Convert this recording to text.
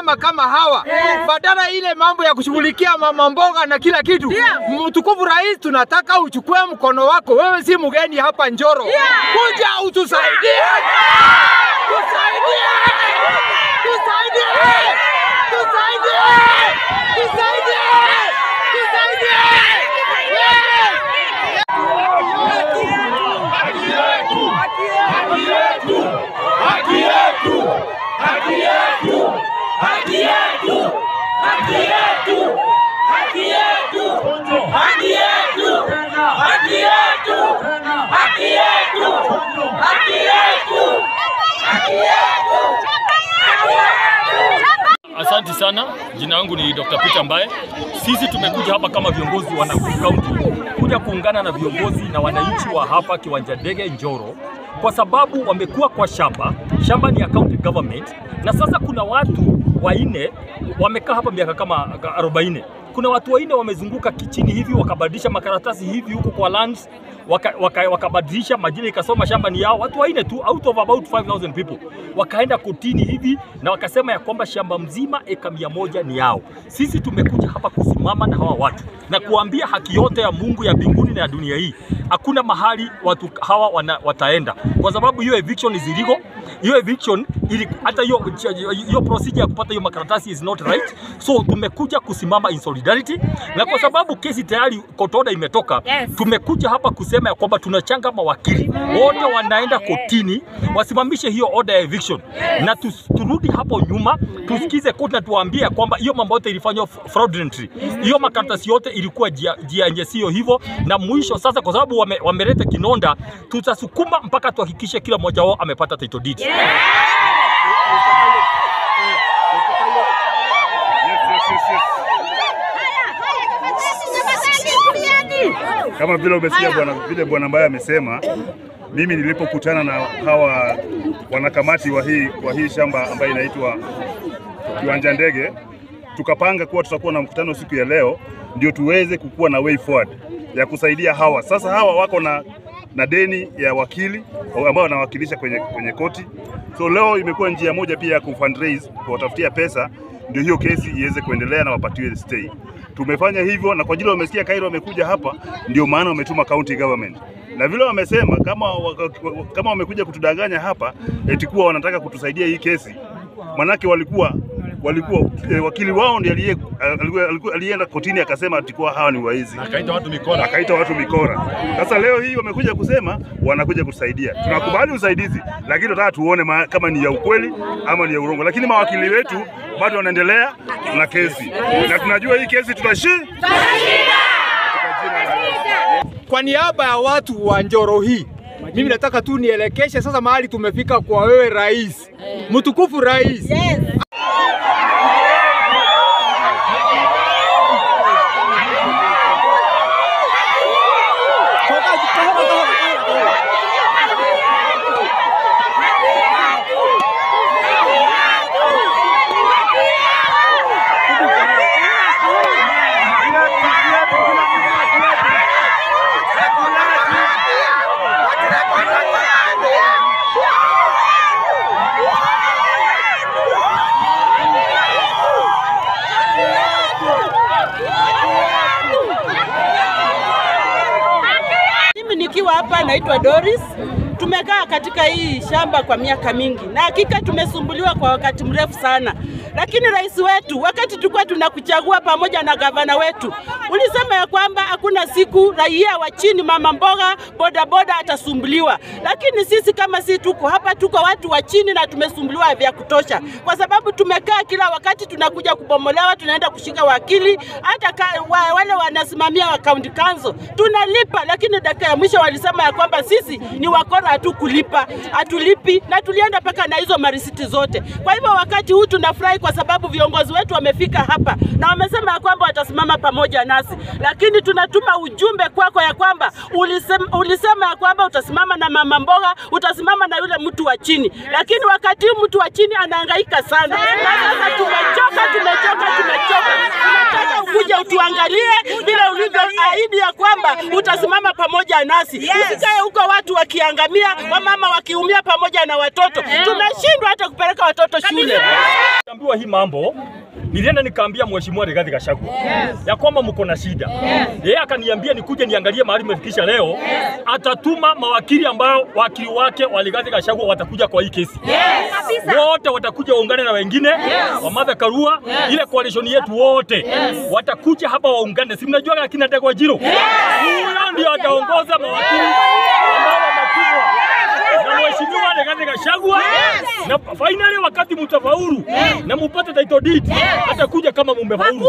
wamama kama hawa. Badala ile mambo ya kushughulikia mama mboga na kila kitu. Mtukufu Rais, tunataka uchukue mkono wako. Wewe si mgeni hapa Njoro. Kuja utusaidie. Tusaidie. Tusaidie. Tusaidie. Tusaidie. Tusaidie. Asante sana. Jina langu ni Dr. Peter Mbae. Sisi tumekuja hapa kama viongozi wa Nakuru County kuja kuungana na viongozi na wananchi wa hapa Kiwanja Ndege Njoro, kwa sababu wamekuwa kwa shamba ni ya county government, na sasa kuna watu waine wamekaa hapa miaka kama 40. Kuna watu waine wamezunguka kichini hivi, wakabadilisha makaratasi hivi huko kwa lands, wakabadilisha majina, ikasoma shamba ni yao. Watu waine tu out of about 5,000 people wakaenda kotini hivi na wakasema ya kwamba shamba mzima eka 100 ni yao. Sisi tumekuja hapa kusimama na hawa watu na kuambia haki yote ya Mungu ya mbinguni na ya dunia hii. Hakuna mahali watu hawa wataenda, kwa sababu hiyo eviction is illegal. Hiyo eviction ili hata hiyo procedure ya kupata hiyo makaratasi is not right. So tumekuja kusimama in solidarity, na kwa sababu kesi tayari court order imetoka, tumekuja hapa kusema ya kwamba tunachanga mawakili wote wanaenda kotini wasimamishe hiyo order ya eviction, na turudi hapo nyuma tusikize court na tuambie kwamba hiyo mambo yote ilifanywa fraudulently. Hiyo makaratasi yote ilikuwa sio hivyo, na mwisho sasa kwa sababu wameleta kinonda, tutasukuma mpaka tuhakikishe kila mmoja wao amepata title deed. Kama vile umesikia bwana Mbae amesema, mimi nilipokutana na hawa wanakamati wa hii shamba ambayo inaitwa Kiwanja Ndege, tukapanga kuwa tutakuwa na mkutano siku ya leo ndio tuweze kukua na way forward ya kusaidia hawa. Sasa hawa wako na deni ya wakili ambao wanawakilisha kwenye koti. So leo imekuwa njia moja pia ya kufundraise, kuwatafutia pesa ndio hiyo kesi iweze kuendelea na wapatiwe stay. Tumefanya hivyo, na kwa ajili wamesikia Cairo wamekuja hapa, ndio maana wametuma county government. Na vile wamesema kama wamekuja kutudanganya hapa eti kuwa wanataka kutusaidia hii kesi, manake walikuwa wakili wao ndiye alienda kotini akasema atikuwa hawa ni waizi, akaita watu mikora. Sasa leo hii wamekuja kusema wanakuja kusaidia. Tunakubali usaidizi, lakini tunataka tuone kama ni ya ukweli ama ni ya urongo. Lakini mawakili wetu bado wanaendelea na kesi, na tunajua hii kesi tutashinda. Kwa niaba ya watu wa Njoro hii, mimi nataka tu nielekeshe sasa mahali tumefika kwa wewe Rais. Mtukufu Rais. Hapa naitwa Doris. Tumekaa katika hii shamba kwa miaka mingi, na hakika tumesumbuliwa kwa wakati mrefu sana. Lakini rais wetu, wakati tulikuwa tunakuchagua pamoja na gavana wetu, ulisema ya kwamba hakuna siku raia wa chini, mama mboga, bodaboda atasumbuliwa. Lakini sisi kama sisi tuko hapa, tuko watu wa chini na tumesumbuliwa vya kutosha, kwa sababu tumekaa kila wakati tunakuja kubomolewa, tunaenda kushika wakili, hata wale wanasimamia wa county council tunalipa, lakini dakika ya mwisho walisema ya kwamba sisi ni wakora, hatulipi, na tulienda paka na hizo marisiti zote. Kwa hivyo wakati huu tunafurahi kwa sababu viongozi wetu wamefika hapa na wamesema ya kwamba watasimama pamoja nasi. Lakini tunatuma ujumbe kwako ya kwamba ulisema ya kwamba utasimama na mama mboga, utasimama na yule mtu wa chini, lakini wakati huu mtu wa chini anahangaika sana. Na sasa tumechoka. Tunataka ukuje utuangalie vile ulivyoahidi ya kwamba utasimama pamoja nasi. Usikae huko watu wakiangamia, wamama wakiumia pamoja na watoto. Tumeshindwa hata kupeleka watoto shule. Niambiwa hii mambo, nilienda nikaambia Mheshimiwa Rigathi Gachagua ya kwamba mko na shida. Yeye akaniambia nikuje niangalie mahali mmefikisha leo. Atatuma mawakili ambao wakili wake wa Rigathi Gachagua watakuja kwa hii kesi. Wote watakuja waungane na wengine wa Martha Karua, ile coalition yetu wote watakuja hapa waungane. Si mnajua akina Ndegwa Jiro? Huyo ndio ataongoza mawakili ambao wamekubwa na Mheshimiwa Rigathi Gachagua. Na finally wakati mtafaulu na mupate title deed, atakuja kama mumefaulu.